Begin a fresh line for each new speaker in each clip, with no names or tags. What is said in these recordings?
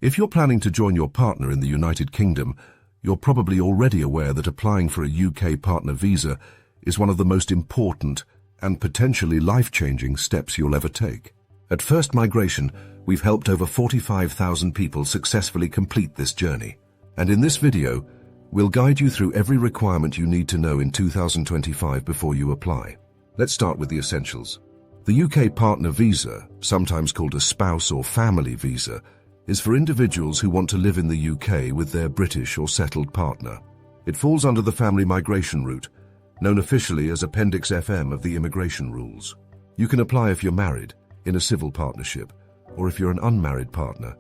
If you're planning to join your partner in the United Kingdom, you're probably already aware that applying for a UK partner visa is one of the most important and potentially life-changing steps you'll ever take. At First Migration, we've helped over 45,000 people successfully complete this journey. And in this video, we'll guide you through every requirement you need to know in 2025 before you apply. Let's start with the essentials. The UK partner visa, sometimes called a spouse or family visa, is for individuals who want to live in the UK with their British or settled partner. It falls under the family migration route, known officially as Appendix FM of the immigration rules. You can apply if you're married, in a civil partnership, or if you're an unmarried partner,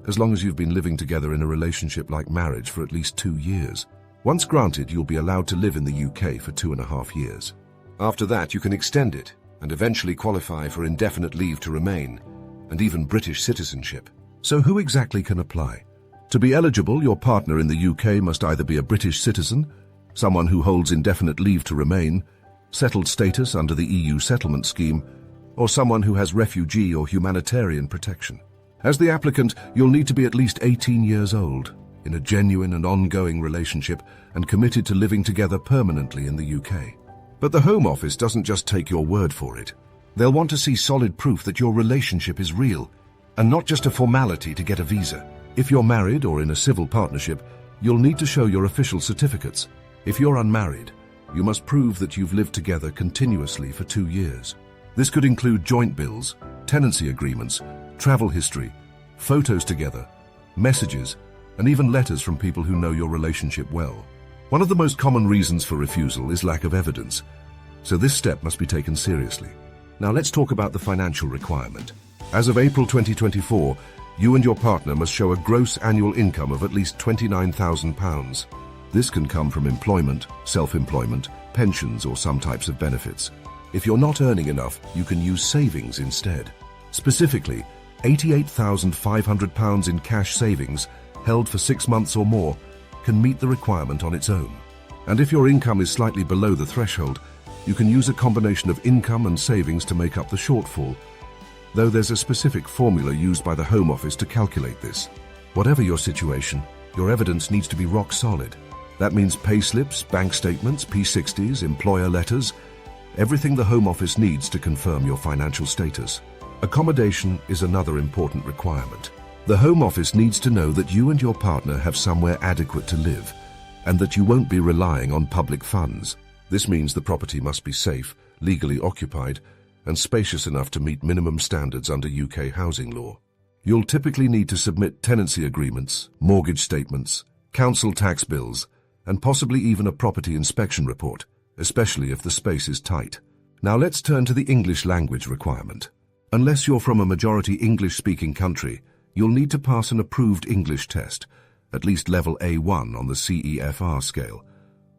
as long as you've been living together in a relationship like marriage for at least 2 years. Once granted, you'll be allowed to live in the UK for 2.5 years. After that, you can extend it and eventually qualify for indefinite leave to remain and even British citizenship. So who exactly can apply? To be eligible, your partner in the UK must either be a British citizen, someone who holds indefinite leave to remain, settled status under the EU settlement scheme, or someone who has refugee or humanitarian protection. As the applicant, you'll need to be at least 18 years old, in a genuine and ongoing relationship, and committed to living together permanently in the UK. But the Home Office doesn't just take your word for it. They'll want to see solid proof that your relationship is real, and not just a formality to get a visa. If you're married or in a civil partnership, you'll need to show your official certificates. If you're unmarried, you must prove that you've lived together continuously for 2 years. This could include joint bills, tenancy agreements, travel history, photos together, messages, and even letters from people who know your relationship well. One of the most common reasons for refusal is lack of evidence, so this step must be taken seriously. Now let's talk about the financial requirement. As of April 2024, you and your partner must show a gross annual income of at least £29,000. This can come from employment, self-employment, pensions, or some types of benefits. If you're not earning enough, you can use savings instead. Specifically, £88,500 in cash savings held for 6 months or more can meet the requirement on its own. And if your income is slightly below the threshold, you can use a combination of income and savings to make up the shortfall, though there's a specific formula used by the Home Office to calculate this. Whatever your situation, your evidence needs to be rock solid. That means payslips, bank statements, P60s, employer letters, everything the Home Office needs to confirm your financial status. Accommodation is another important requirement. The Home Office needs to know that you and your partner have somewhere adequate to live, and that you won't be relying on public funds. This means the property must be safe, legally occupied, and spacious enough to meet minimum standards under UK housing law. You'll typically need to submit tenancy agreements, mortgage statements, council tax bills, and possibly even a property inspection report, especially if the space is tight. Now let's turn to the English language requirement. Unless you're from a majority English-speaking country, you'll need to pass an approved English test, at least level A1 on the CEFR scale,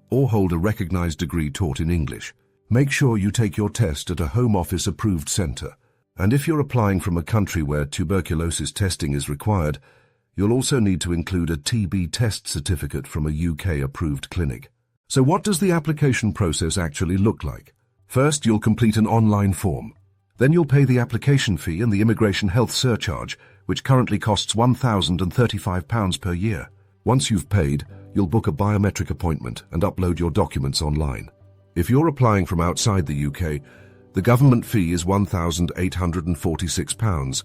or hold a recognized degree taught in English. Make sure you take your test at a Home Office approved centre. And if you're applying from a country where tuberculosis testing is required, you'll also need to include a TB test certificate from a UK approved clinic. So what does the application process actually look like? First, you'll complete an online form. Then you'll pay the application fee and the immigration health surcharge, which currently costs £1,035 per year. Once you've paid, you'll book a biometric appointment and upload your documents online. If you're applying from outside the UK, the government fee is £1,846.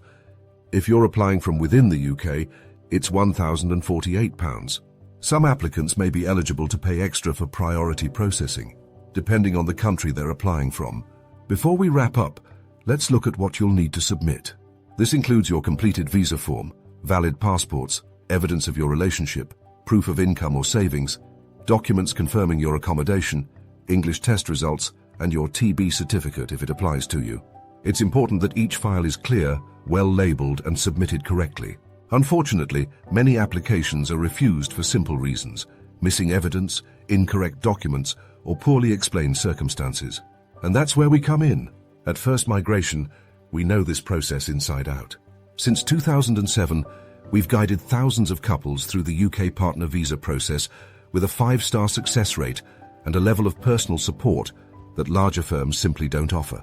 If you're applying from within the UK, it's £1,048. Some applicants may be eligible to pay extra for priority processing, depending on the country they're applying from. Before we wrap up, let's look at what you'll need to submit. This includes your completed visa form, valid passports, evidence of your relationship, proof of income or savings, documents confirming your accommodation, English test results, and your TB certificate if it applies to you. It's important that each file is clear, well-labeled, and submitted correctly. Unfortunately, many applications are refused for simple reasons: missing evidence, incorrect documents, or poorly explained circumstances. And that's where we come in. At First Migration, we know this process inside out. Since 2007, we've guided thousands of couples through the UK partner visa process with a 5-star success rate and a level of personal support that larger firms simply don't offer.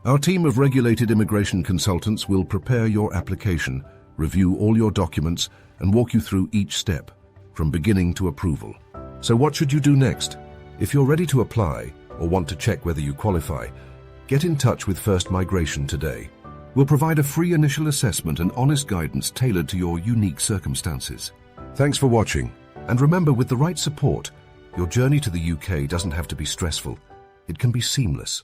Our team of regulated immigration consultants will prepare your application, review all your documents, and walk you through each step, from beginning to approval. So what should you do next? If you're ready to apply or want to check whether you qualify, get in touch with First Migration today. We'll provide a free initial assessment and honest guidance tailored to your unique circumstances. Thanks for watching, and remember, with the right support, your journey to the UK doesn't have to be stressful. It can be seamless.